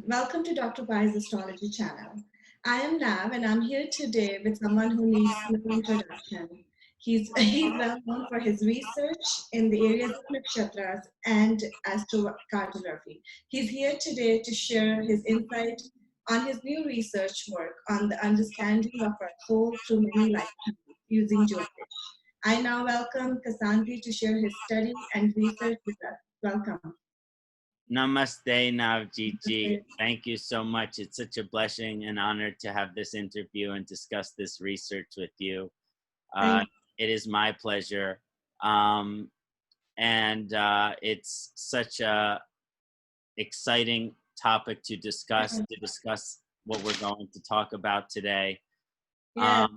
Welcome to Dr. Pai's Astrology channel. I am Nav and I'm here today with someone who needs no introduction. He's well known for his research in the areas of nakshatras and astro-cartography. He's here today to share his insight on his new research work on the understanding of our soul through many lifetimes using Jyotish. I now welcome Kṣaṇāti to share his study and research with us. Welcome. Namaste, Navjeet. Thank you so much. It's such a blessing and honor to have this interview and discuss this research with you. It is my pleasure. It's such a exciting topic to discuss what we're going to talk about today. Yeah.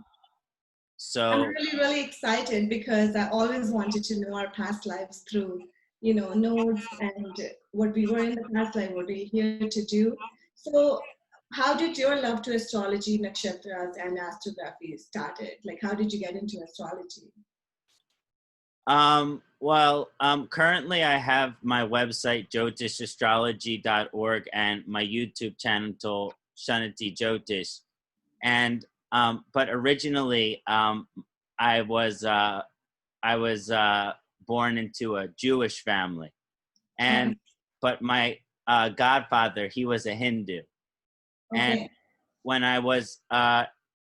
So I'm really excited because I always wanted to know our past lives through, nodes and what we were in the past life, what we're here to do. So how did your love to astrology, nakshatras, and astrography started? Like, how did you get into astrology? Currently I have my website, jyotishastrology.org, and my YouTube channel, Kṣaṇāti Jyotish. But originally, I was born into a Jewish family, but my godfather, he was a Hindu. And when I was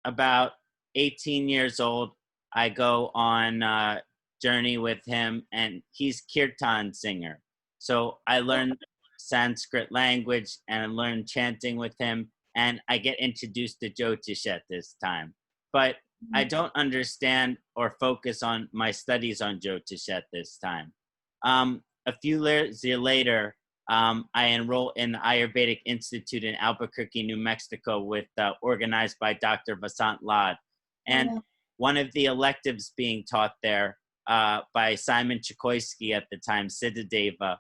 about 18 years old, I go on a journey with him, and he's kirtan singer. So I learned Sanskrit language and I learned chanting with him, and I get introduced to Jyotish at this time. But I don't understand or focus on my studies on Jyotish at this time. A few years later, I enroll in the Ayurvedic Institute in Albuquerque, New Mexico, organized by Dr. Vasant Lad. And one of the electives being taught there by Simon Chikoisky at the time, Siddhadeva,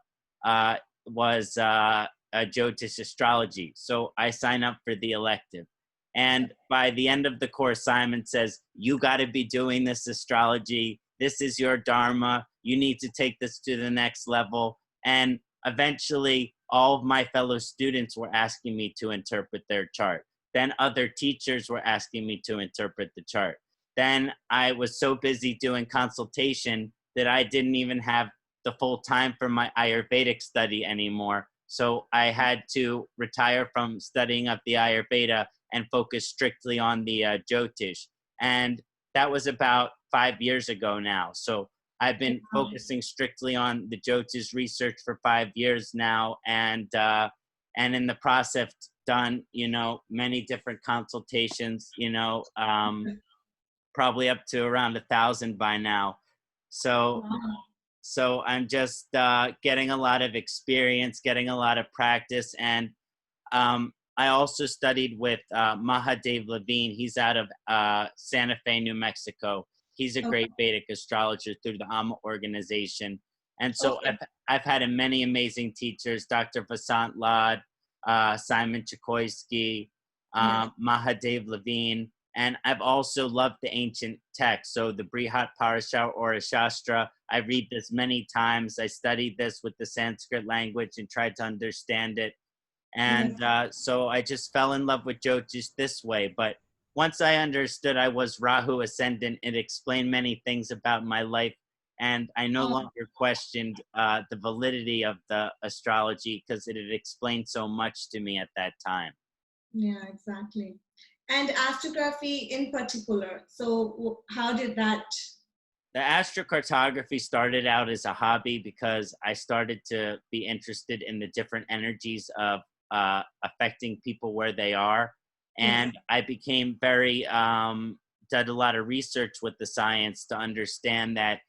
was a Jyotish astrology. So I sign up for the elective. And by the end of the course, Simon says, you got to be doing this astrology. This is your dharma. You need to take this to the next level. And eventually, all of my fellow students were asking me to interpret their chart. Then other teachers were asking me to interpret the chart. Then I was so busy doing consultation that I didn't even have the full time for my Ayurvedic study anymore. So I had to retire from studying up the Ayurveda and focus strictly on the Jyotish. And that was about 5 years ago now. So I've been focusing strictly on the Jyotish research for 5 years now, and in the process done, many different consultations, probably up to around 1,000 by now. So I'm just getting a lot of experience, getting a lot of practice. And I also studied with Mahadev Levine. He's out of Santa Fe, New Mexico. He's a great Vedic astrologer through the Amma organization. And so I've had many amazing teachers, Dr. Vasant Lad, Simon Chikoisky, Mahadev Levine. And I've also loved the ancient texts. So the Brihat Parasha or Shastra, I read this many times. I studied this with the Sanskrit language and tried to understand it. And so I just fell in love with Jyotish this way. But once I understood I was Rahu ascendant, it explained many things about my life. And I no longer questioned the validity of the astrology because it had explained so much to me at that time. Yeah, exactly. And astrography in particular. So how did that? The Astro-cartography started out as a hobby because I started to be interested in the different energies of affecting people where they are. And I became did a lot of research with the science to understand that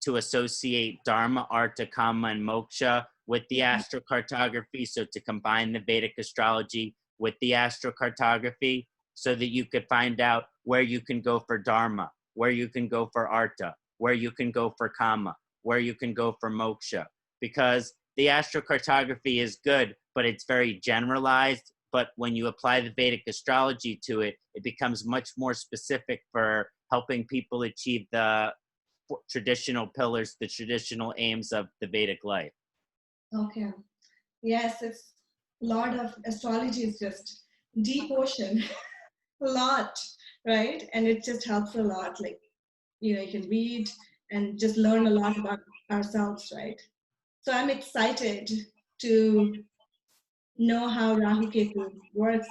to associate Dharma, Artha, Kama, and Moksha with the astrocartography. So to combine the Vedic astrology with the astrocartography so that you could find out where you can go for Dharma, where you can go for Artha, where you can go for Kama, where you can go for Moksha. Because the astrocartography is good, but it's very generalized. But when you apply the Vedic astrology to it, it becomes much more specific for helping people achieve the traditional pillars, the traditional aims of the Vedic life. Okay. Yes, lot of astrology is just deep ocean, a lot, right? And it just helps a lot. Like, you know, you can read and just learn a lot about ourselves, right? So I'm excited to know how Rahu Ketu works.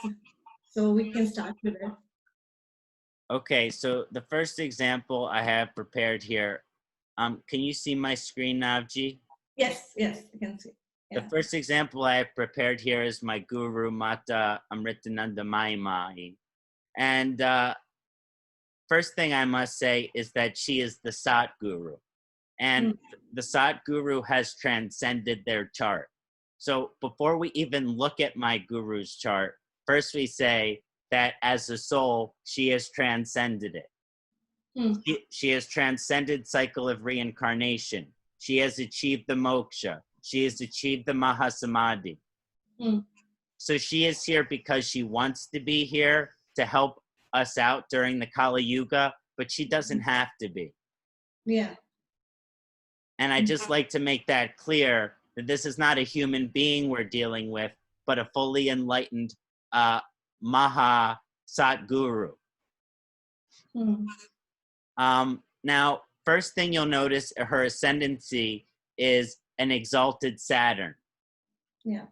So we can start with it. Okay, so the first example I have prepared here, can you see my screen, Navji? Yes, yes, I can see. The Yeah. first example I have prepared here is my guru, Mata Amritananda Mai. And first thing I must say is that she is the Sat Guru. And the Sat Guru has transcended their chart. So before we even look at my guru's chart, first we say that as a soul, she has transcended it. She has transcended cycle of reincarnation. She has achieved the moksha. She has achieved the Mahasamadhi. So she is here because she wants to be here to help us out during the Kali Yuga, but she doesn't have to be. Yeah. And I just like to make that clear that this is not a human being we're dealing with, but a fully enlightened Maha Satguru. Now, first thing you'll notice, her ascendancy is an exalted Saturn. Yeah.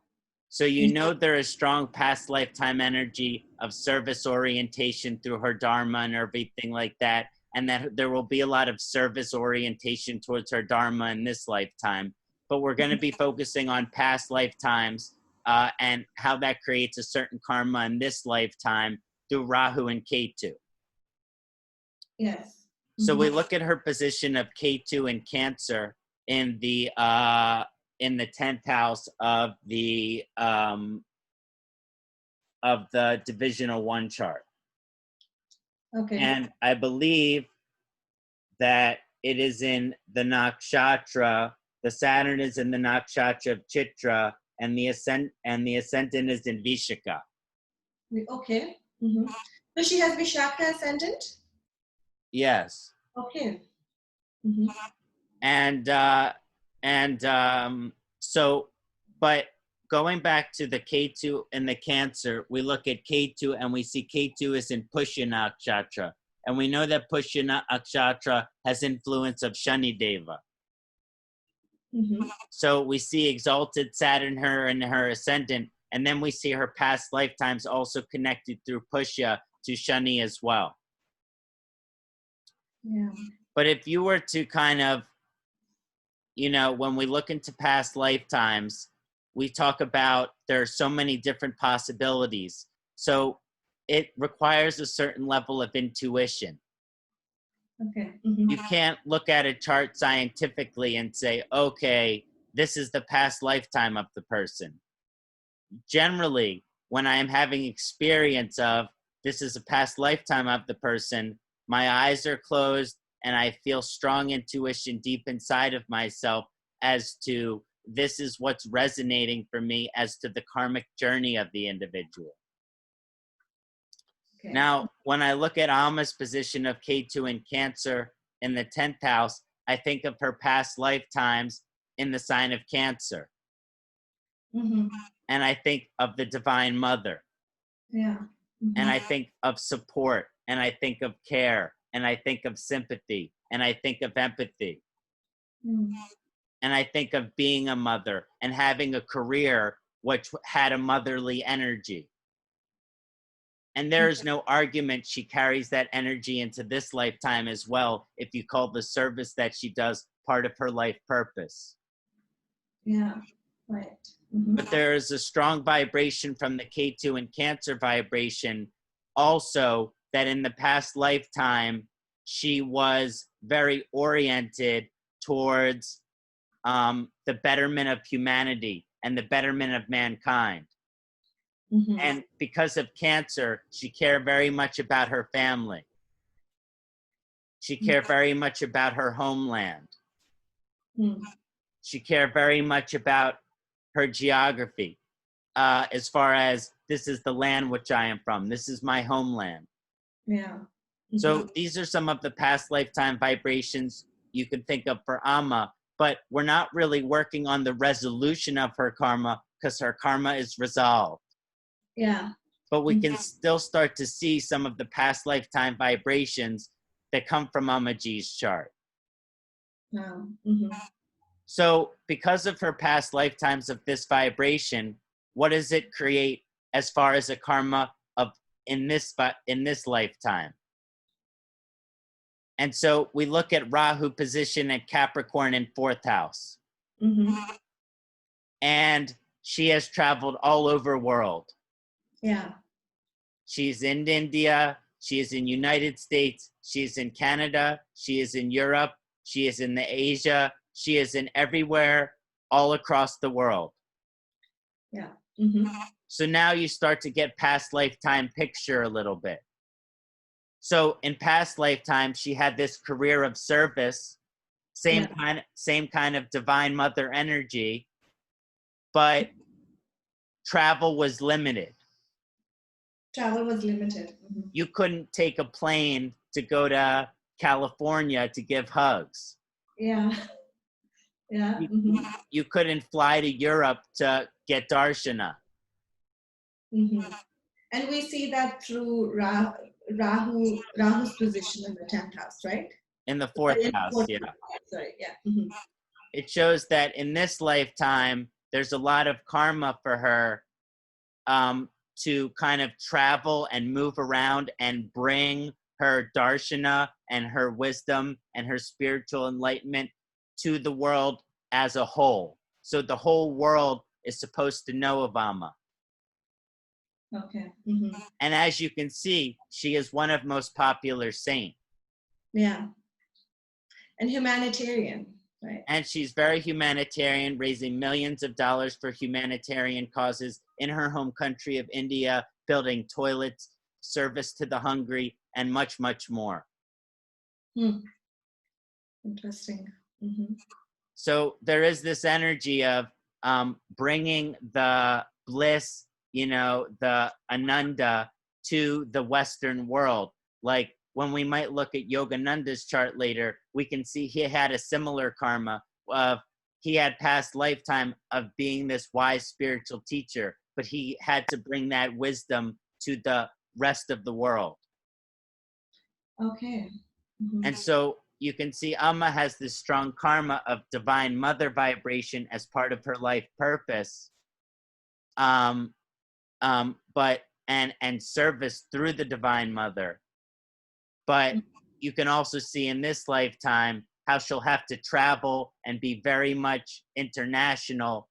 So you know there is strong past lifetime energy of service orientation through her dharma and everything like that, and that there will be a lot of service orientation towards her dharma in this lifetime. But we're going to be focusing on past lifetimes and how that creates a certain karma in this lifetime through Rahu and Ketu. Yes. So we look at her position of Ketu in Cancer in the 10th house of the divisional 1 chart. Okay. And I believe that it is in the Nakshatra. The Saturn is in the Nakshatra of Chitra, and the ascendant is in Vishaka. Okay. So she has Vishaka ascendant? Yes. Okay. So, but going back to the Ketu and the Cancer, we look at Ketu and we see Ketu is in Pushya Nakshatra. And we know that Pushya Nakshatra has influence of Shani Deva. So we see exalted Saturn her and her ascendant, and then we see her past lifetimes also connected through Pushya to Shani as well. Yeah. But if you were to kind of, you know, when we look into past lifetimes, we talk about there are so many different possibilities. So it requires a certain level of intuition. Okay. You can't look at a chart scientifically and say, okay, this is the past lifetime of the person. Generally, when I am having experience of this is a past lifetime of the person, my eyes are closed and I feel strong intuition deep inside of myself as to this is what's resonating for me as to the karmic journey of the individual. Okay. Now, when I look at Amma's position of Ketu in Cancer in the 10th house, I think of her past lifetimes in the sign of Cancer. And I think of the Divine Mother. Yeah. And I think of support, and I think of care, and I think of sympathy, and I think of empathy. And I think of being a mother and having a career which had a motherly energy. And there is no argument she carries that energy into this lifetime as well, if you call the service that she does part of her life purpose. Yeah, right. But there is a strong vibration from the Ketu and Cancer vibration also that in the past lifetime, she was very oriented towards the betterment of humanity and the betterment of mankind. And because of Cancer, she cared very much about her family. She cared very much about her homeland. She cared very much about her geography, as far as this is the land which I am from. This is my homeland. Yeah. So these are some of the past lifetime vibrations you can think of for Amma, but we're not really working on the resolution of her karma. because her karma is resolved. Yeah. But we can still start to see some of the past lifetime vibrations that come from Ammaji's chart. Wow. So because of her past lifetimes of this vibration, what does it create as far as a karma of in this lifetime? And so we look at Rahu position at Capricorn in 4th house. And she has traveled all over world. Yeah. She's in India, she is in United States, she is in Canada, she is in Europe, she is in the Asia, she is in everywhere, all across the world. Yeah. So now you start to get past lifetime picture a little bit. So in past lifetime, she had this career of service, same kind of divine mother energy, but travel was limited. Travel was limited. You couldn't take a plane to go to California to give hugs. Yeah. Yeah. You couldn't fly to Europe to get darshana. And we see that through Rahu's position in the 10th house, right? In the 4th house, yeah. Sorry, yeah. It shows that in this lifetime, there's a lot of karma for her to kind of travel and move around and bring her darshana and her wisdom and her spiritual enlightenment to the world as a whole. So the whole world is supposed to know of Amma. Okay. And as you can see, she is one of most popular saints. Yeah. And humanitarian, right? And she's very humanitarian, raising millions of dollars for humanitarian causes in her home country of India, building toilets, service to the hungry, and much, much more. Interesting. So there is this energy of bringing the bliss, the Ananda to the Western world. Like when we might look at Yogananda's chart later, we can see he had a similar karma of he had past lifetime of being this wise spiritual teacher, but he had to bring that wisdom to the rest of the world. Okay. And so you can see Amma has this strong karma of divine mother vibration as part of her life purpose. But service through the divine mother. But you can also see in this lifetime how she'll have to travel and be very much international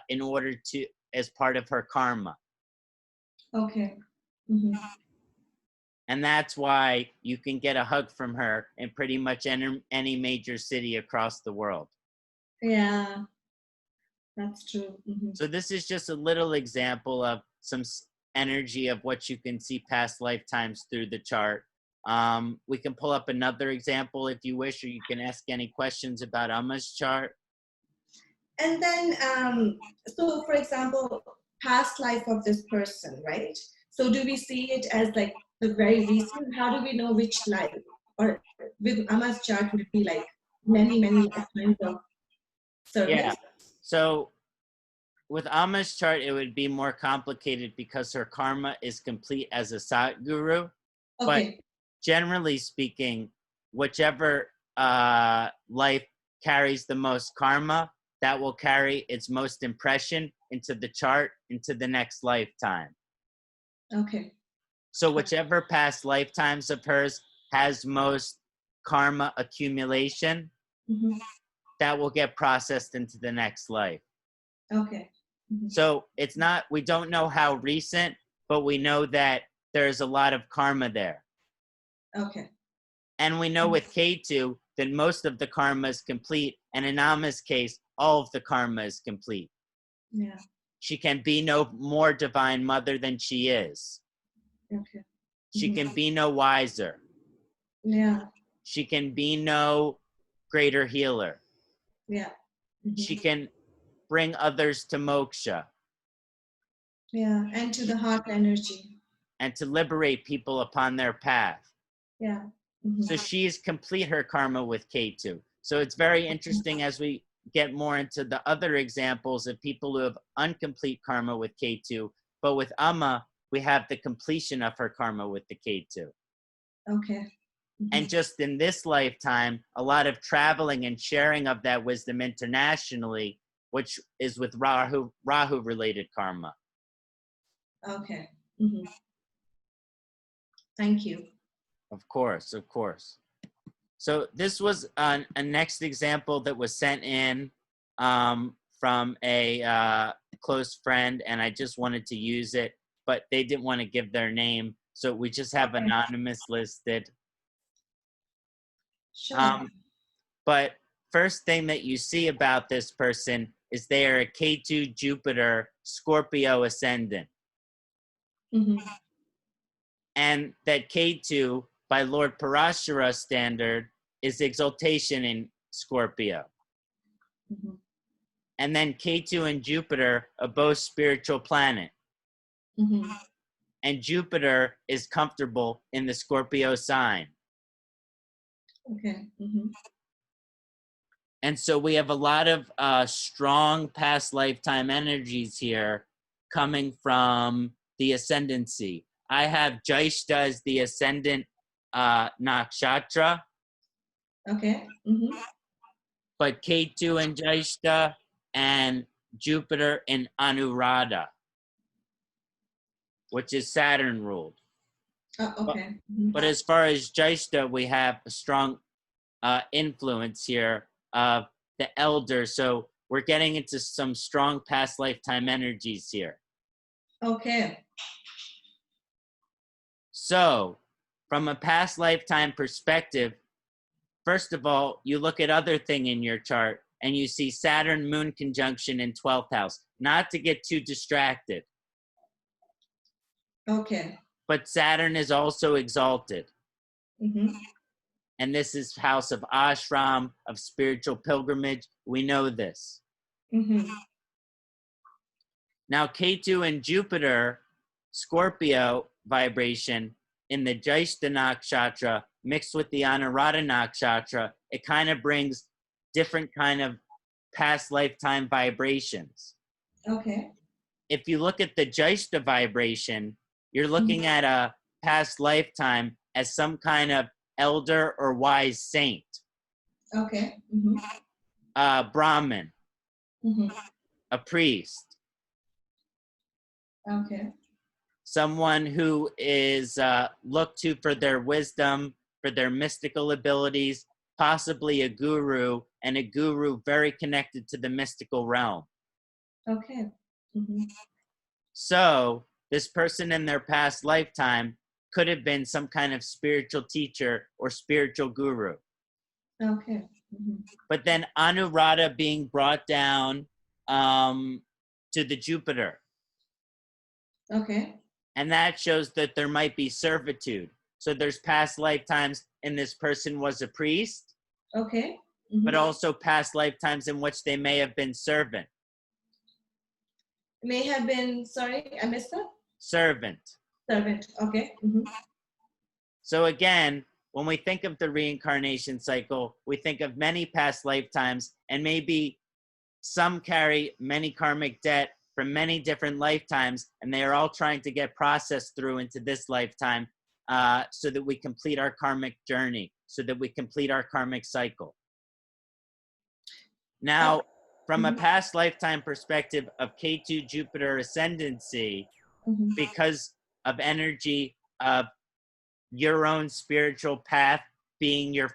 in order to, as part of her karma. Okay. And that's why you can get a hug from her in pretty much any major city across the world. Yeah, that's true. So this is just a little example of some energy of what you can see past lifetimes through the chart. We can pull up another example if you wish, or you can ask any questions about Amma's chart. And then, so for example, past life of this person, right? So do we see it as like the very recent? How do we know which life? Or with Amma's chart, would it be like many, many lifetimes of service? Yeah. So with Amma's chart, it would be more complicated because her karma is complete as a Satguru. Okay. But generally speaking, whichever life carries the most karma, that will carry its most impression into the chart, into the next lifetime. Okay. So whichever past lifetimes of hers has most karma accumulation, that will get processed into the next life. Okay. So it's not, we don't know how recent, but we know that there's a lot of karma there. Okay. And we know with Ketu that most of the karma is complete, and in Amma's case, all of the karma is complete. Yeah. She can be no more divine mother than she is. Okay. She can be no wiser. Yeah. She can be no greater healer. Yeah. She can bring others to moksha. Yeah, and to the heart energy. And to liberate people upon their path. Yeah. So she's complete her karma with Ketu. So it's very interesting as we get more into the other examples of people who have incomplete karma with Ketu, but with Amma, we have the completion of her karma with the Ketu. Okay. And just in this lifetime, a lot of traveling and sharing of that wisdom internationally, which is with Rahu related karma. Okay. Thank you. Of course, of course. So this was a next example that was sent in from a close friend, and I just wanted to use it, but they didn't want to give their name, so we just have anonymous listed. Sure. But first thing that you see about this person is they are a Ketu Jupiter Scorpio ascendant. And that Ketu, by Lord Parashara standard, is exaltation in Scorpio. And then Ketu and Jupiter are both spiritual planet. And Jupiter is comfortable in the Scorpio sign. Okay. And so we have a lot of strong past lifetime energies here coming from the ascendancy. I have Jyeshta as the ascendant Nakshatra. Okay. But Ketu in Jyeshta and Jupiter in Anuradha, which is Saturn ruled. Okay. But as far as Jyeshta, we have a strong influence here of the elder. So we're getting into some strong past lifetime energies here. Okay. So from a past lifetime perspective, first of all, you look at other thing in your chart and you see Saturn moon conjunction in 12th house, not to get too distracted. Okay. But Saturn is also exalted. And this is house of ashram, of spiritual pilgrimage. We know this. Now, Ketu and Jupiter, Scorpio vibration in the Jyeshta Nakshatra mixed with the Anuradha Nakshatra, it kind of brings different kind of past lifetime vibrations. Okay. If you look at the Jyeshta vibration, you're looking at a past lifetime as some kind of elder or wise saint. Okay. A Brahmin, a priest. Okay. Someone who is looked to for their wisdom, for their mystical abilities, possibly a guru, and a guru very connected to the mystical realm. Okay. So this person in their past lifetime could have been some kind of spiritual teacher or spiritual guru. Okay. But then Anuradha being brought down to the Jupiter. Okay. And that shows that there might be servitude. So there's past lifetimes and this person was a priest. Okay. But also past lifetimes in which they may have been servant. May have been, sorry, I missed that? Servant. Servant, okay. So again, when we think of the reincarnation cycle, we think of many past lifetimes, and maybe some carry many karmic debt from many different lifetimes, and they are all trying to get processed through into this lifetime so that we complete our karmic journey, so that we complete our karmic cycle. Now, from a past lifetime perspective of Ketu Jupiter ascendancy, because of energy of your own spiritual path being your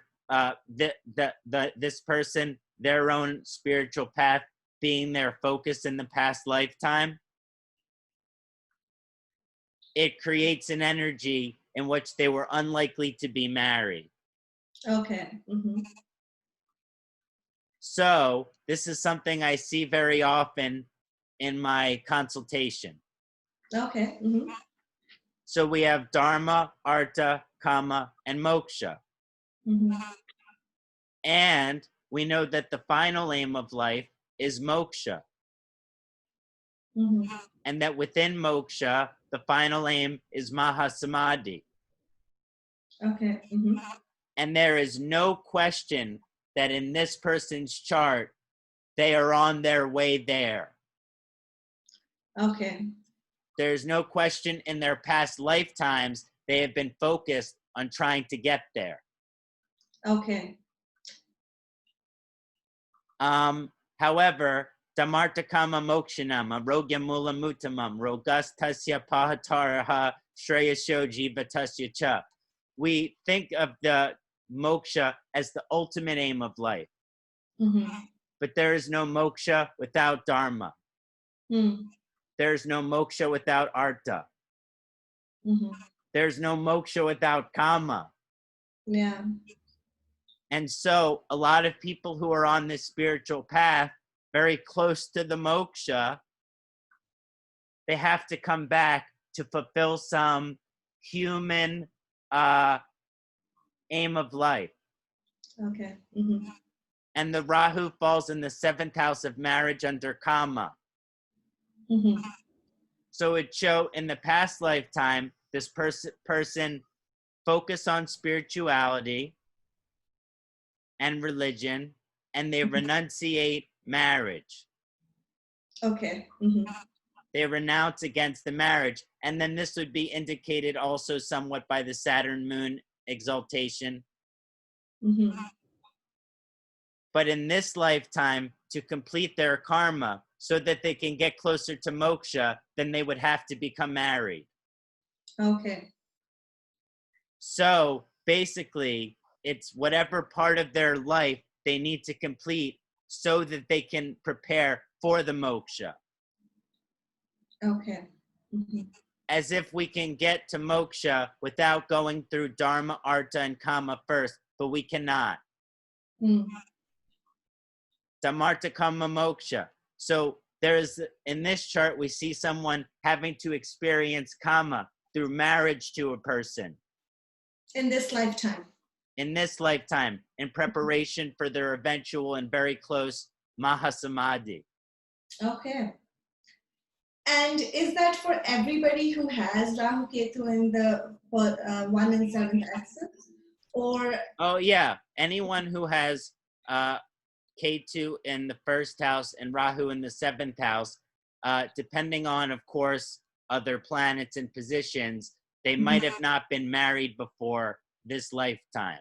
this person, their own spiritual path being their focus in the past lifetime, it creates an energy in which they were unlikely to be married. Okay. So this is something I see very often in my consultation. Okay. So we have Dharma, Artha, Kama, and Moksha. And we know that the final aim of life is Moksha. And that within Moksha, the final aim is Mahasamadhi. Okay. And there is no question that in this person's chart, they are on their way there. Okay. There's no question in their past lifetimes they have been focused on trying to get there. Okay. However, Damartakama mokshanam, arogyamula mutamam, rogas tasya pahataraha shreyasho jivatasya cha. We think of the moksha as the ultimate aim of life. But there is no moksha without dharma. There is no moksha without artha. There's no moksha without kama. Yeah. And so a lot of people who are on this spiritual path, very close to the moksha, they have to come back to fulfill some human aim of life. Okay. And the Rahu falls in the 7th house of marriage under kama. So it show in the past lifetime, this person focus on spirituality and religion, and they renunciate marriage. Okay. They renounce against the marriage. And then this would be indicated also somewhat by the Saturn moon exaltation. But in this lifetime, to complete their karma so that they can get closer to moksha, then they would have to become married. Okay. So basically, it's whatever part of their life they need to complete so that they can prepare for the moksha. Okay. As if we can get to moksha without going through dharma, artha, and kama first, but we cannot. Samartha kama moksha. So there's, in this chart, we see someone having to experience kama through marriage to a person. In this lifetime. In this lifetime, in preparation for their eventual and very close Mahasamadhi. Okay. And is that for everybody who has Rahu Ketu in the 1 and 7th axis? Or? Oh yeah, anyone who has Ketu in the 1st house and Rahu in the 7th house, depending on, of course, other planets and positions, they might have not been married before this lifetime.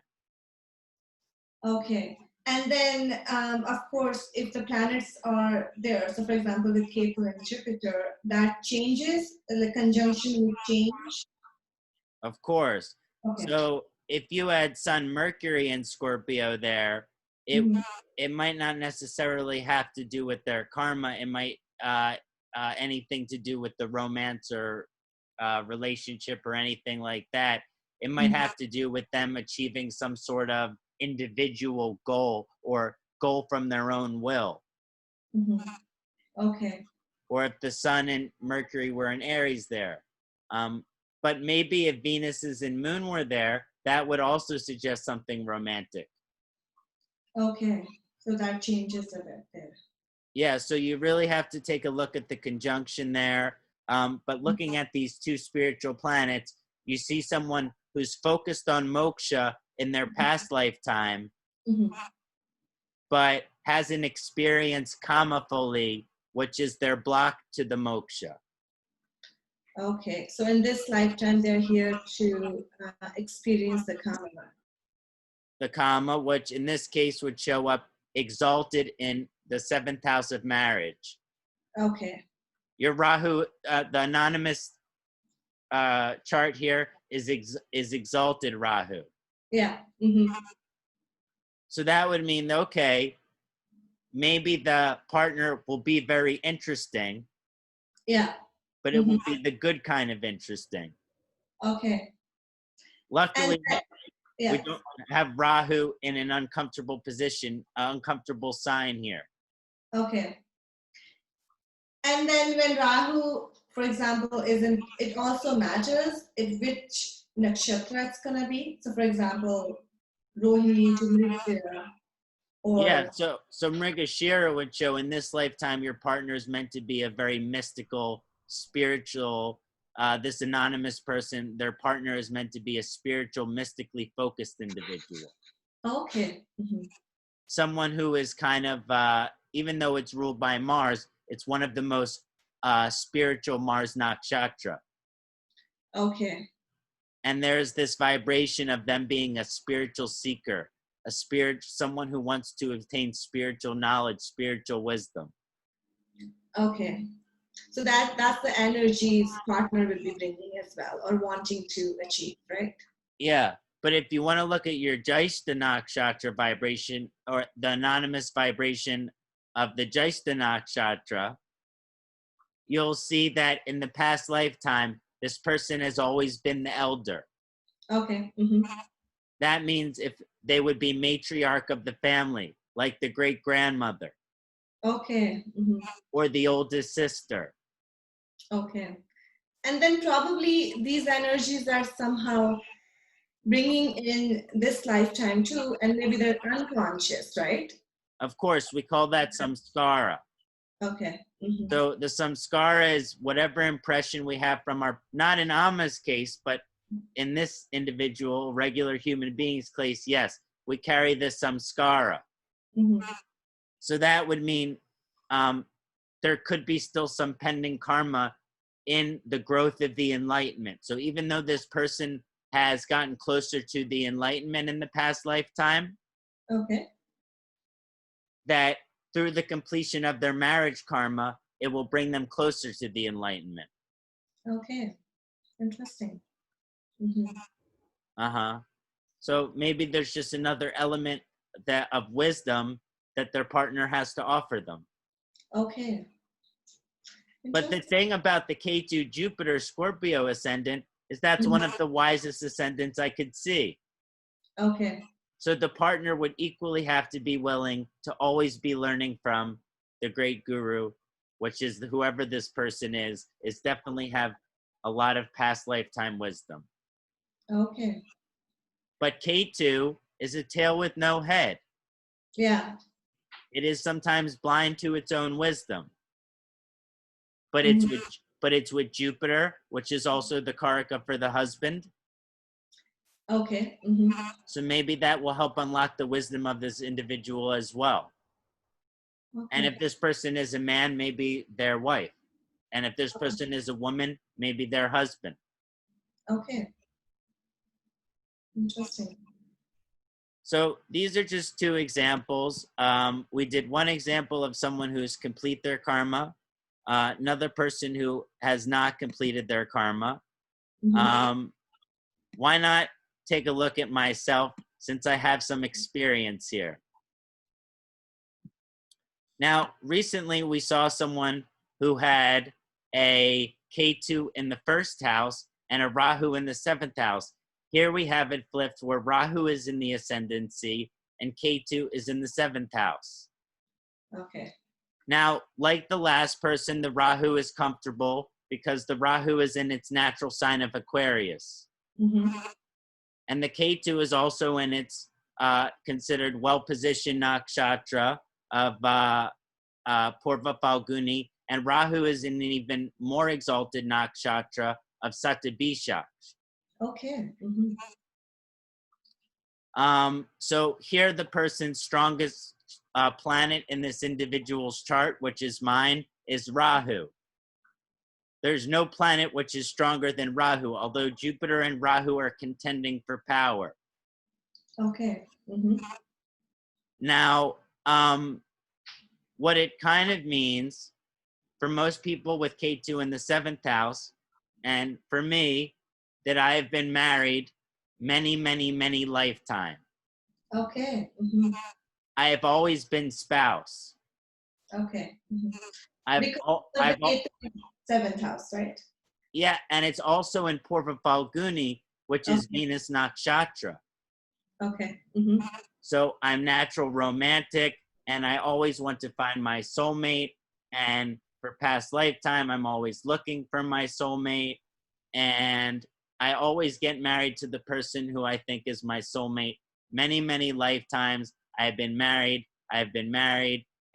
Okay. And then, of course, if the planets are there, so for example, with Ketu and Jupiter, that changes, the conjunction will change? Of course. Okay. So if you had Sun Mercury in Scorpio there, it might not necessarily have to do with their karma. It might anything to do with the romance or relationship or anything like that. It might have to do with them achieving some sort of individual goal or goal from their own will. Okay. Or if the Sun and Mercury were in Aries there. But maybe if Venus's and Moon were there, that would also suggest something romantic. Okay. So that changes a bit there. Yeah, so you really have to take a look at the conjunction there. But looking at these two spiritual planets, you see someone who's focused on moksha in their past lifetime, but hasn't experienced kama fully, which is their block to the moksha. Okay, so in this lifetime, they're here to experience the kama. The kama, which in this case would show up exalted in the 7th house of marriage. Okay. Your Rahu, the anonymous chart here is exalted Rahu. Yeah. So that would mean, okay, maybe the partner will be very interesting. Yeah. But it will be the good kind of interesting. Okay. Luckily, we don't have Rahu in an uncomfortable position, uncomfortable sign here. Okay. And then when Rahu, for example, it also matters which nakshatra it's going to be. So, for example, Rohini to Mrigashira. Yeah, so Mrigashira would show in this lifetime your partner is meant to be a very mystical, spiritual, this anonymous person, their partner is meant to be a spiritual, mystically focused individual. Okay. Someone who is kind of even though it's ruled by Mars, it's one of the most spiritual Mars nakshatra. Okay. And there's this vibration of them being a spiritual seeker, someone who wants to obtain spiritual knowledge, spiritual wisdom. Okay. So that's the energies partner will be bringing as well, or wanting to achieve, right? Yeah. But if you want to look at your Jyeshta nakshatra vibration, or the anonymous vibration of the Jyeshta nakshatra, you'll see that in the past lifetime, this person has always been the elder. Okay. That means if they would be matriarch of the family, like the great grandmother. Okay. Or the oldest sister. Okay. And then probably these energies are somehow bringing in this lifetime too, and maybe they're unconscious, right? Of course, we call that samskara. Okay. So the samskara is whatever impression we have from our, not in Amma's case, but in this individual, regular human being's case, yes, we carry the samskara. So that would mean there could be still some pending karma in the growth of the enlightenment. So even though this person has gotten closer to the enlightenment in the past lifetime, okay, that through the completion of their marriage karma, it will bring them closer to the enlightenment. Okay, interesting. So maybe there's just another element that of wisdom that their partner has to offer them. Okay. But the thing about the Ketu Jupiter Scorpio ascendant is that's one of the wisest ascendants I could see. Okay. So the partner would equally have to be willing to always be learning from the great guru, which is whoever this person is definitely have a lot of past lifetime wisdom. Okay. But Ketu is a tail with no head. Yeah. It is sometimes blind to its own wisdom. But it's with Jupiter, which is also the karaka for the husband. Okay. So maybe that will help unlock the wisdom of this individual as well. Okay. And if this person is a man, maybe their wife. And if this person is a woman, maybe their husband. Okay. Interesting. So these are just two examples. We did one example of someone who's complete their karma. Another person who has not completed their karma. Why not take a look at myself, since I have some experience here? Now, recently we saw someone who had a Ketu in the first house and a Rahu in the seventh house. Here we have it flipped where Rahu is in the ascendancy and Ketu is in the seventh house. Okay. Now, like the last person, the Rahu is comfortable because the Rahu is in its natural sign of Aquarius. And the Ketu is also in its considered well-positioned nakshatra of Purva Falguni, and Rahu is in an even more exalted nakshatra of Satabhisha. Okay. So here the person's strongest planet in this individual's chart, which is mine, is Rahu. There's no planet which is stronger than Rahu, although Jupiter and Rahu are contending for power. Okay. Now, what it kind of means for most people with Ketu in the seventh house, and for me, that I have been married many, many, many lifetimes. Okay. I have always been spouse. Okay. Seventh house, right? Yeah, and it's also in Purva Falguni, which is Venus Nakshatra. Okay. So I'm natural romantic, and I always want to find my soulmate. And for past lifetime, I'm always looking for my soulmate. And I always get married to the person who I think is my soulmate. Many, many lifetimes I've been married.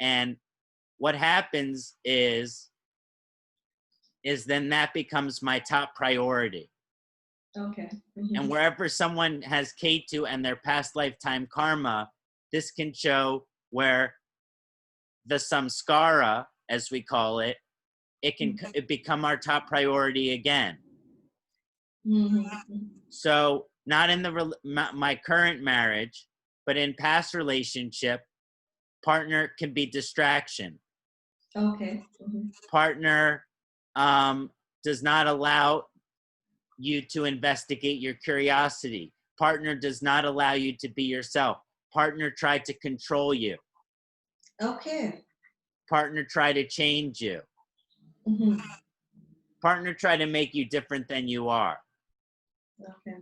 And what happens is then that becomes my top priority. Okay. And wherever someone has Ketu and their past lifetime karma, this can show where the samskara, as we call it, it become our top priority again. So not in my current marriage, but in past relationship, partner can be distraction. Okay. Partner does not allow you to investigate your curiosity. Partner does not allow you to be yourself. Partner tried to control you. Okay. Partner try to change you. Partner try to make you different than you are. Okay.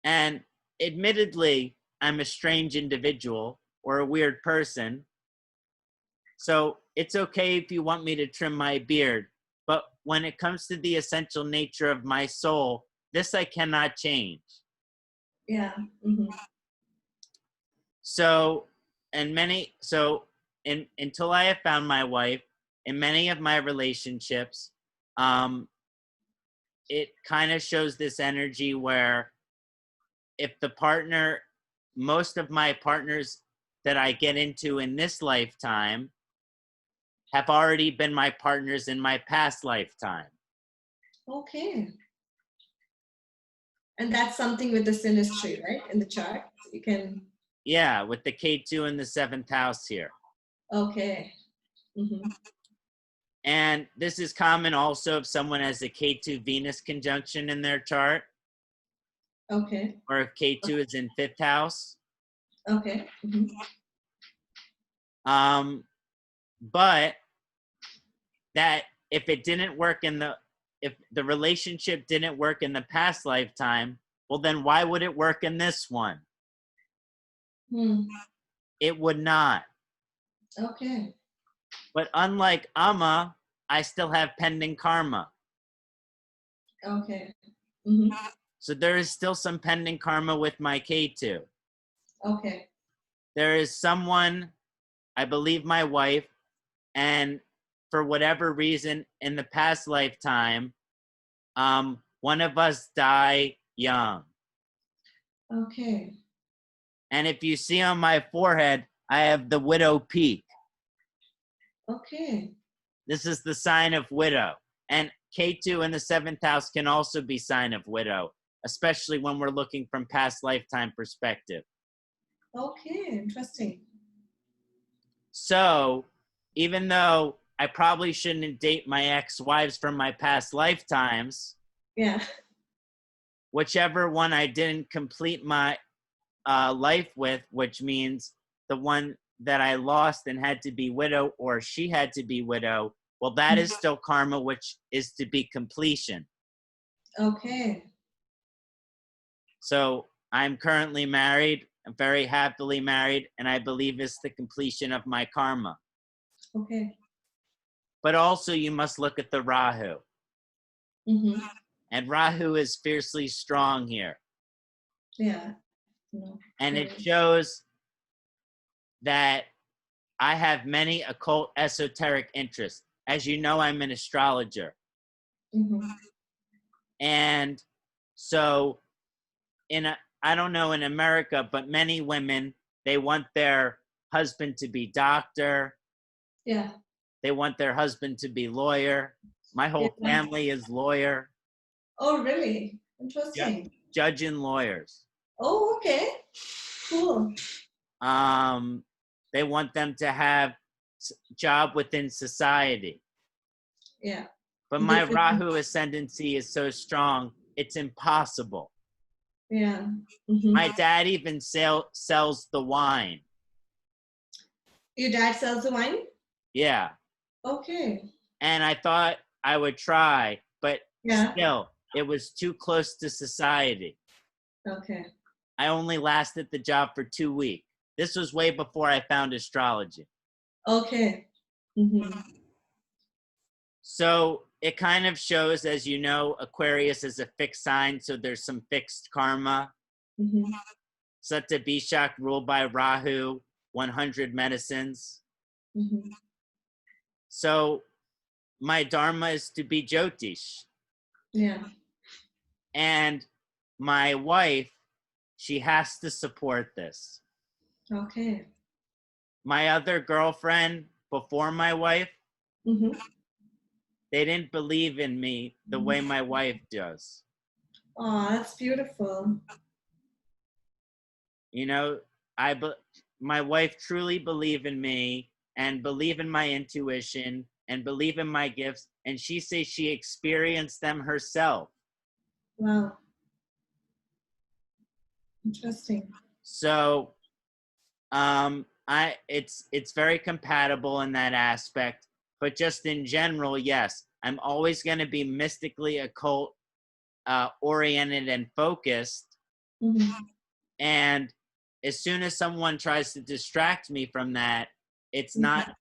And admittedly, I'm a strange individual or a weird person. So it's okay if you want me to trim my beard. But when it comes to the essential nature of my soul, this I cannot change. Yeah. So, until I have found my wife, in many of my relationships, it kind of shows this energy where if the partner, most of my partners that I get into in this lifetime have already been my partners in my past lifetime. Okay. And that's something with the synastry, right? In the chart, you can. Yeah, with the Ketu in the 7th house here. Okay. And this is common also if someone has a Ketu Venus conjunction in their chart. Okay. Or if Ketu is in 5th house. Okay. But that if the relationship didn't work in the past lifetime, well then why would it work in this one? It would not. Okay. But unlike Amma, I still have pending karma. Okay. So there is still some pending karma with my Ketu. Okay. There is someone, I believe my wife, and for whatever reason in the past lifetime, one of us die young. Okay. And if you see on my forehead, I have the widow peak. Okay. This is the sign of widow. And Ketu in the 7th house can also be sign of widow, especially when we're looking from past lifetime perspective. Okay, interesting. So even though I probably shouldn't date my ex-wives from my past lifetimes, Yeah. whichever one I didn't complete my life with, which means the one that I lost and had to be widow, or she had to be widow, well, that is still karma, which is to be completion. Okay. So I'm currently married, I'm very happily married, and I believe it's the completion of my karma. Okay. But also you must look at the Rahu. And Rahu is fiercely strong here. Yeah. No, and it shows that I have many occult esoteric interests. As you know, I'm an astrologer. And so I don't know in America, but many women, they want their husband to be doctor. Yeah. They want their husband to be lawyer. My whole family is lawyer. Oh, really? Interesting. Judge and lawyers. Oh, okay. Cool. They want them to have job within society. Yeah. But my Rahu ascendancy is so strong, it's impossible. Yeah. My dad even sells the wine. Your dad sells the wine? Yeah. Okay. And I thought I would try, but still, it was too close to society. Okay. I only lasted the job for 2 weeks. This was way before I found astrology. Okay. So it kind of shows, as you know, Aquarius is a fixed sign, so there's some fixed karma. Satta Bishak ruled by Rahu, 100 medicines. So my dharma is to be Jyotish. Yeah. And my wife, she has to support this. Okay. My other girlfriend, before my wife, Mm-hmm. they didn't believe in me the way my wife does. Oh, that's beautiful. You know, my wife truly believe in me and believe in my intuition and believe in my gifts, and she says she experienced them herself. Wow. Interesting. So it's very compatible in that aspect, but just in general, yes, I'm always going to be mystically occult oriented and focused. Mm-hmm. And as soon as someone tries to distract me from that, it's not,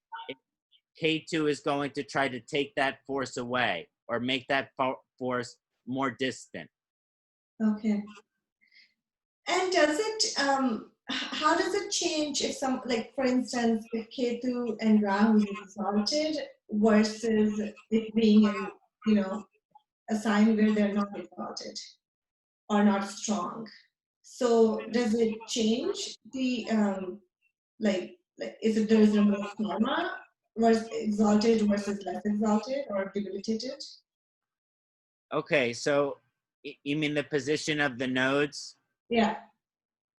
K2 is going to try to take that force away or make that force more distant. Okay. And does it, how does it change if some, like for instance, if Ketu and Rahu is exalted versus it being in, you know, a sign where they're not exalted or not strong? So does it change the, like is it, there is a more karma versus exalted versus less exalted or debilitated? Okay, so you mean the position of the nodes? Yeah.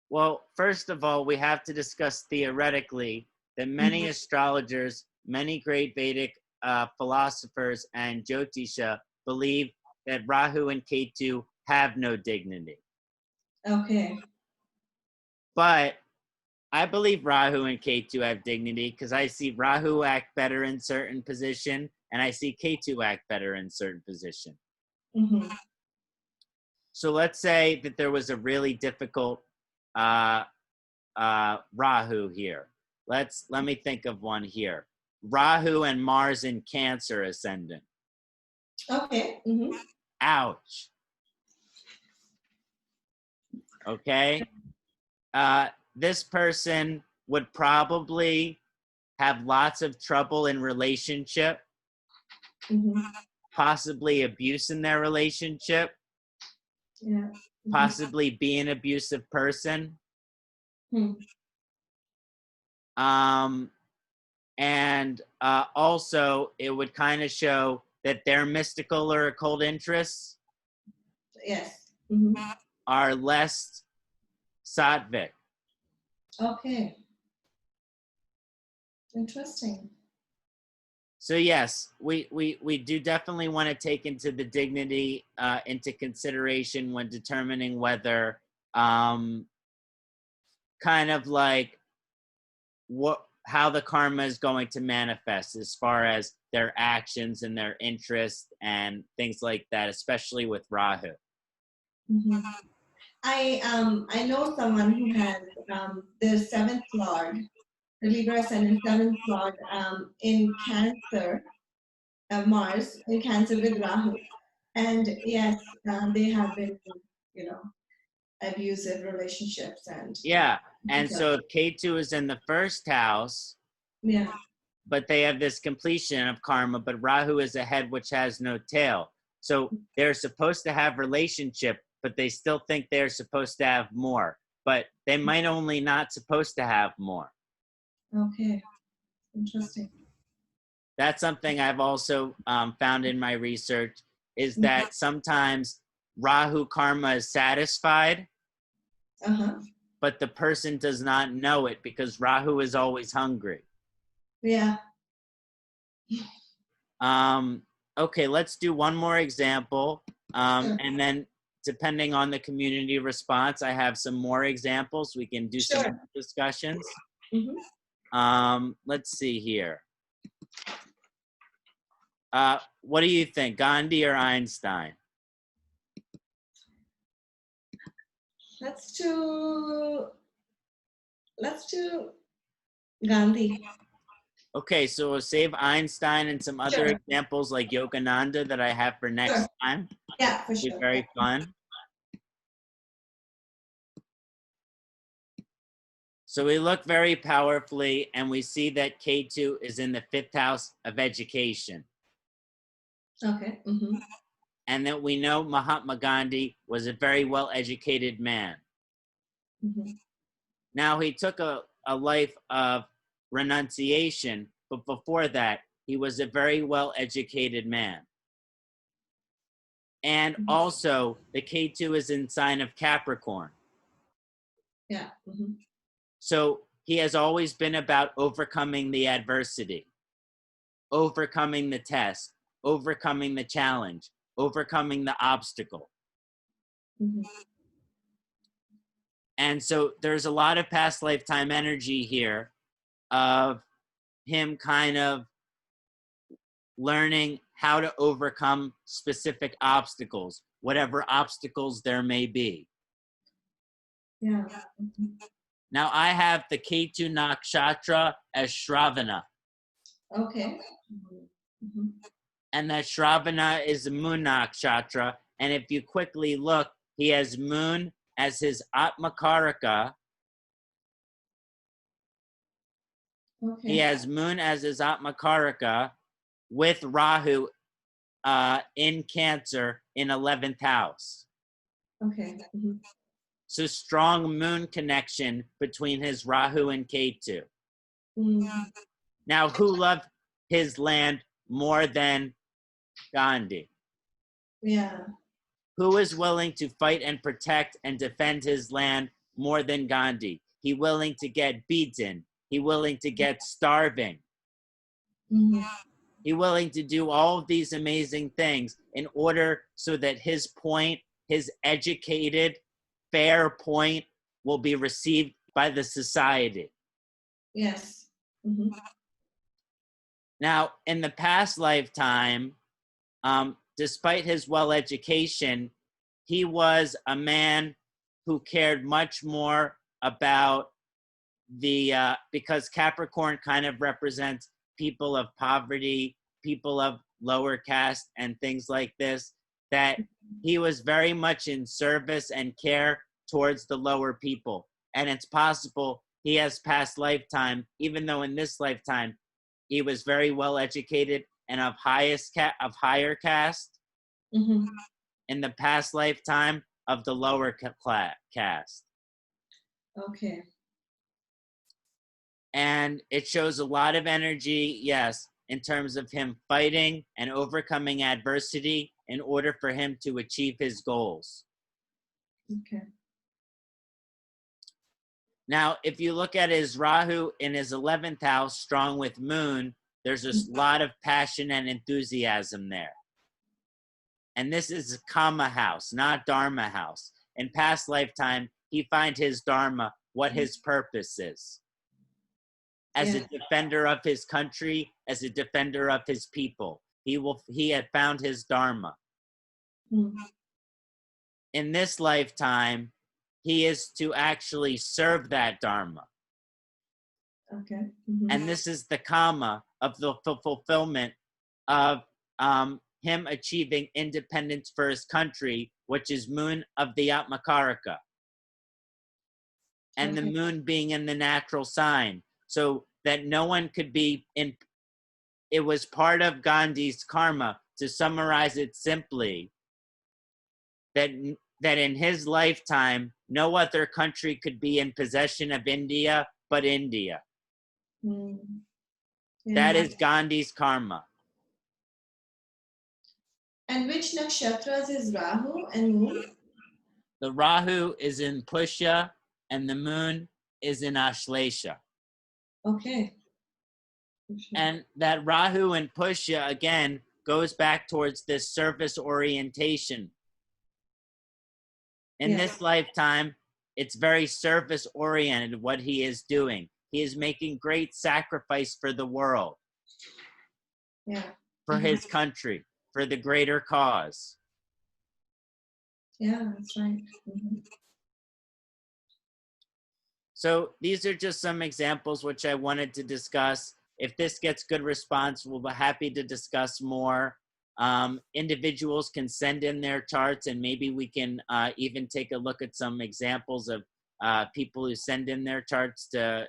Well, first of all, we have to discuss theoretically that many astrologers, many great Vedic philosophers, and Jyotisha believe that Rahu and Ketu have no dignity. Okay. But I believe Rahu and Ketu have dignity because I see Rahu act better in certain position and I see Ketu act better in certain position. Mm-hmm. So let's say that there was a really difficult Rahu here. Let me think of one here. Rahu and Mars in Cancer ascendant. Okay. Mm-hmm. Ouch. Okay. This person would probably have lots of trouble in relationship, Mm-hmm. possibly abuse in their relationship, Yeah. Mm-hmm. possibly be an abusive person. Hmm. And also it would kind of show that their mystical or occult interests Yes. Mm-hmm. are less sattvic. Okay. Interesting. So yes, we do definitely want to take into the dignity into consideration when determining whether kind of like how the karma is going to manifest as far as their actions and their interests and things like that, especially with Rahu. Mm-hmm. I know someone who has their seventh lord, the Libra ascendant seventh lord in Cancer, Mars in Cancer with Rahu, and yes, they have been, you know, abusive relationships and Yeah, and so if Ketu is in the first house, yeah. but they have this completion of karma, but Rahu is a head which has no tail. So they're supposed to have relationship, but they still think they're supposed to have more. But they might only not supposed to have more. Okay, interesting. That's something I've also found in my research, is that sometimes Rahu karma is satisfied, but the person does not know it because Rahu is always hungry. Yeah. Okay, let's do one more example. Sure. And then depending on the community response, I have some more examples. We can do some discussions. Let's see here. What do you think, Gandhi or Einstein? Let's do Gandhi. Okay, so we'll save Einstein and some other examples like Yogananda that I have for next time. Yeah, for It'll be very fun. So we look very powerfully and we see that Ketu is in the 5th house of education. Okay. And that we know Mahatma Gandhi was a very well-educated man. Now he took a life of renunciation, but before that, he was a very well-educated man. And also, the Ketu is in sign of Capricorn. Yeah. So he has always been about overcoming the adversity, overcoming the test, overcoming the challenge, overcoming the obstacle. And so there's a lot of past lifetime energy here of him kind of learning how to overcome specific obstacles, whatever obstacles there may be. Yeah. Now I have the Ketu Nakshatra as Shravana. Okay. And that Shravana is a moon nakshatra. And if you quickly look, he has moon as his Atmakaraka. Okay. He has moon as his Atmakaraka with Rahu in Cancer in 11th house. Okay. So strong moon connection between his Rahu and Ketu. Now, who loved his land more than Gandhi? Yeah. Who is willing to fight and protect and defend his land more than Gandhi? He willing to get beaten. He willing to get starving. He willing to do all of these amazing things in order so that his point, his educated, fair point, will be received by the society. Yes. Now, in the past lifetime, despite his well-education, he was a man who cared much more about the, because Capricorn kind of represents people of poverty, people of lower caste and things like this, that he was very much in service and care towards the lower people. And it's possible he has past lifetime, even though in this lifetime, he was very well educated and of higher caste, in the past lifetime of the lower caste. Okay. And it shows a lot of energy, yes, in terms of him fighting and overcoming adversity in order for him to achieve his goals. Okay. Now, if you look at his Rahu in his 11th house, strong with moon, there's a lot of passion and enthusiasm there. And this is a Kama house, not Dharma house. In past lifetime, he find his Dharma, what his purpose is. As a defender of his country, as a defender of his people. He had found his Dharma. In this lifetime, he is to actually serve that Dharma. Okay. And this is the Kama of the fulfillment of him achieving independence for his country, which is moon of the Atmakaraka. And the moon being in the natural sign. So that no one could be in, it was part of Gandhi's karma, to summarize it simply, that in his lifetime, no other country could be in possession of India but India. That is Gandhi's karma. And which nakshatras is Rahu and Moon? The Rahu is in Pushya and the moon is in Ashlesha. Okay. And that Rahu and Pushya, again, goes back towards this service orientation. In this lifetime, it's very service oriented what he is doing. He is making great sacrifice for the world, for his country, for the greater cause. Yeah, that's right. So these are just some examples which I wanted to discuss. If this gets good response, we'll be happy to discuss more. Individuals can send in their charts, and maybe we can even take a look at some examples of people who send in their charts to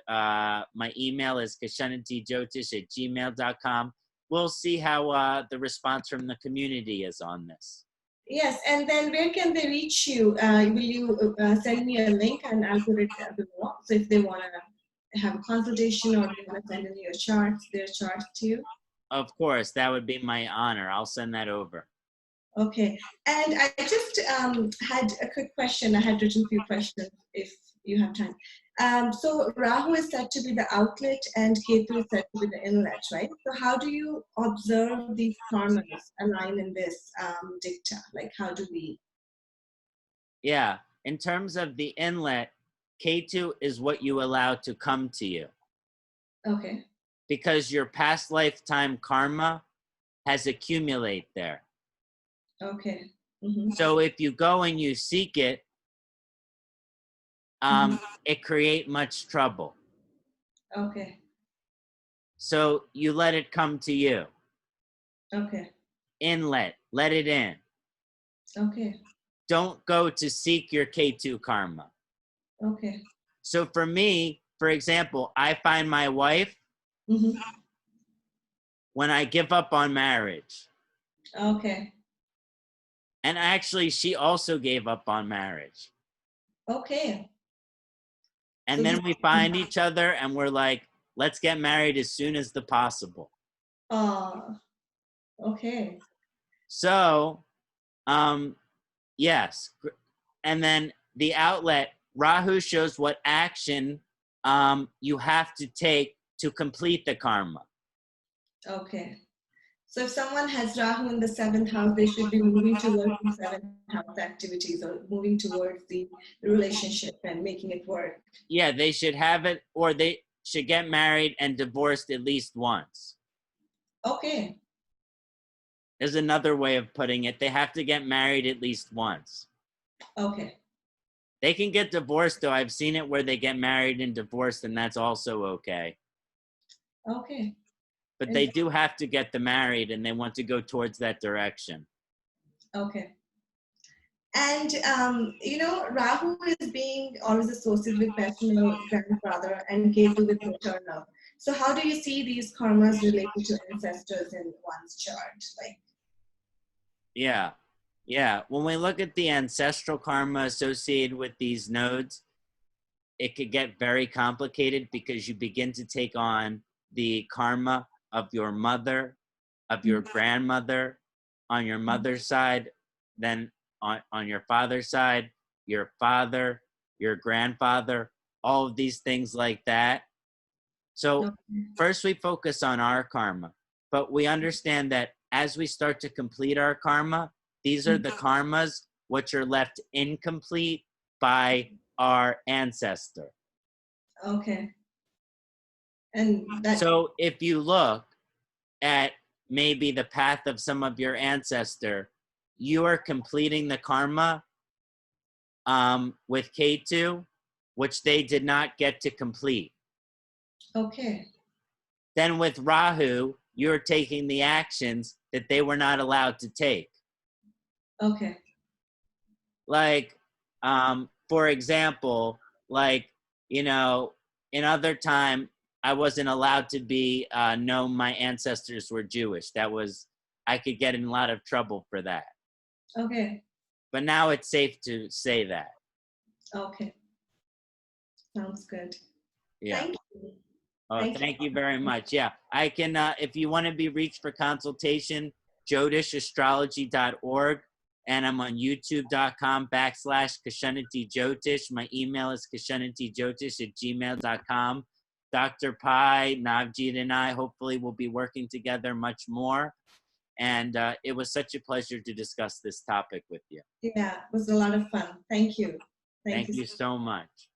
my email is ksanatijotish@gmail.com. We'll see how the response from the community is on this. Yes, and then where can they reach you? Will you send me a link and I'll put it below? So if they want to have a consultation, or do you want to send in your charts, their charts to you? Of course, that would be my honor. I'll send that over. Okay, and I just had a quick question. I had written a few questions if you have time. So Rahu is said to be the outlet and Ketu is said to be the inlet, right? So how do you observe these karmas align in this dicta? Like how do we? Yeah, in terms of the inlet, Ketu is what you allow to come to you. Okay. Because your past lifetime karma has accumulated there. Okay. So if you go and you seek it, it create much trouble. Okay. So you let it come to you. Okay. Inlet, let it in. Okay. Don't go to seek your Ketu karma. Okay. So for me, for example, I find my wife when I give up on marriage. Okay. And actually, she also gave up on marriage. Okay. And So then we find each other and we're like, let's get married as soon as possible. Okay. So, yes. And then the outlet, Rahu shows what action you have to take to complete the karma. Okay. So if someone has Rahu in the 7th house, they should be moving towards the 7th house activities or moving towards the relationship and making it work. Yeah, they should have it, or they should get married and divorced at least once. Okay. There's another way of putting it. They have to get married at least once. Okay. They can get divorced, though. I've seen it where they get married and divorced, and that's also okay. Okay. But they do have to get married, and they want to go towards that direction. Okay. And, Rahu is being always associated with paternal grandfather and Ketu with maternal. So how do you see these karmas related to ancestors in one's chart? Like, Yeah. When we look at the ancestral karma associated with these nodes, it could get very complicated because you begin to take on the karma of your mother, of your grandmother, on your mother's side, then on your father's side, your father, your grandfather, all of these things like that. So first we focus on our karma, but we understand that as we start to complete our karma, these are the karmas which are left incomplete by our ancestor. Okay. And so if you look at maybe the path of some of your ancestor, you are completing the karma with Ketu, which they did not get to complete. Okay. Then with Rahu, you're taking the actions that they were not allowed to take. Okay. Like, for example, in other time, I wasn't allowed to be, know my ancestors were Jewish. I could get in a lot of trouble for that. Okay. But now it's safe to say that. Okay. Sounds good. Yeah. Thank you. Oh, thank you very much. Yeah, I can, if you want to be reached for consultation, JyotishAstrology.org, and I'm on youtube.com/Kṣaṇāti Jyotish. My email is kṣaṇātiJyotish@gmail.com. Dr. Pai, Navjeet, and I hopefully will be working together much more. And it was such a pleasure to discuss this topic with you. Yeah, it was a lot of fun. Thank you. Thank you so much.